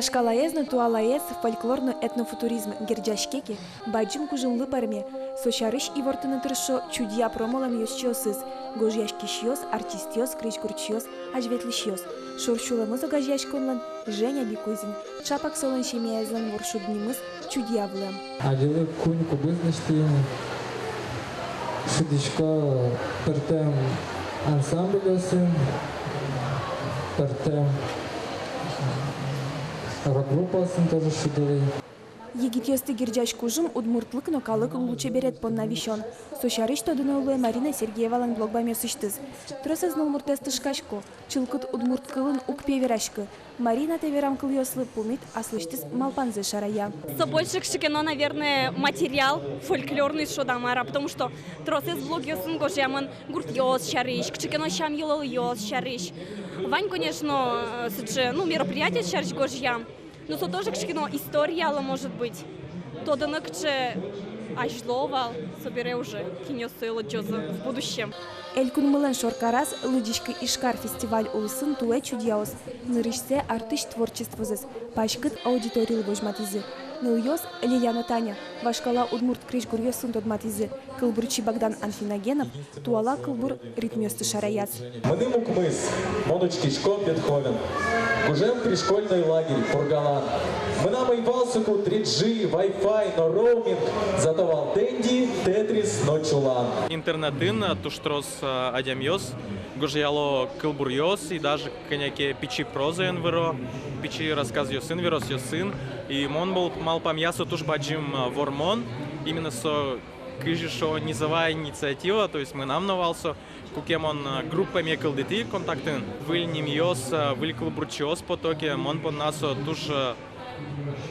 Вашкалаезно туалаез фольклорно-этнофутуризм герджашкеки баджим кужумлы парме сошарыш и вортыны тыршо чудья промолам ёсчиосыз гожьяшкишьёс артистьёс кричкурчьёс ажветлишьёс шоршуламыз огажьяшконлан Женя Бикузин чапак солон шемеязлан воршуднимыз чудья влам. Адилы кунь кубызныштыйны шудишко пертем ансамблёсын пертем рок-группасын тоже шудылы. Египетский гирджаш кужум удмуртлык нокалык лучше берет пон навищен. Сошарыш тодынулы Марина Сергеевалан блогбаме сыштыз. Тросазнул муртестышкашко, чылкыт удмурткылын укпеверашкы. Марина теверам кыльёслы пумит, а слыштыз малпанзы шарая. Больше кино, наверное, материал фольклорный шодамара, потому что тросез блог ёсын гожеман гурт ёс шарыш, кчекино шам ёлол ёс шарыш. Вань, конечно, мероприятие шарыш гожьям. Но то тоже кино история, может быть. То даныкче ажловал, собере уже кинесыло джоза в будущем. Элькун мылен шоркарас лыдишкы Ишкар фестиваль улсын туэ чудьяос. Нырышсе артыш творчествозыз, пашкыт аудиториялы божматизы. Ныльёс Лилияна Таня, Вашкала удмурт криш гурьёсын тодматизы. Кылбурчи Богдан Анфиногенов, туала кылбур ритмёсты шараяц. Мыдымук мыс, Монучкишко Бетховен. Кужем пришкольный лагерь Фургалан. Мы нам импалсуку 3G, Wi-Fi, но роуминг. Зато Валтенди, Тетрис, но Чулан. Интернетын туштрос адямьёс, гужьяло кылбурьёс и даже коняке пичи проза энверо, пичи рассказ ёсын верос ёсын. И мон был мал памьясу туш баджим вормон, именно со кыжишо низовая инициатива, то есть мы нам навалсо, кукемон группами кылдыты контактын, выль немьёс, выль кылбурчиос потоке, мон пон насо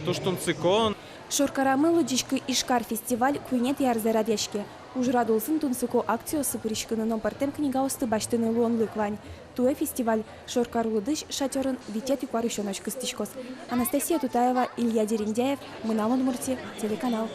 туш тунцикон. Шоркарамы лыдишкы Ишкар фестиваль куйнет ярзарад яшке. Ужрадулсын тунсыко акциясы пырышкыныном партем книга осты баштыны луон лыквань. Туэ фестиваль Шоркар лыдыш шатёрын витет юквар ещё ночь кыстышкос. Анастасия Тутаева, Илья Дерендяев, Мынам Удмуртия, телеканал.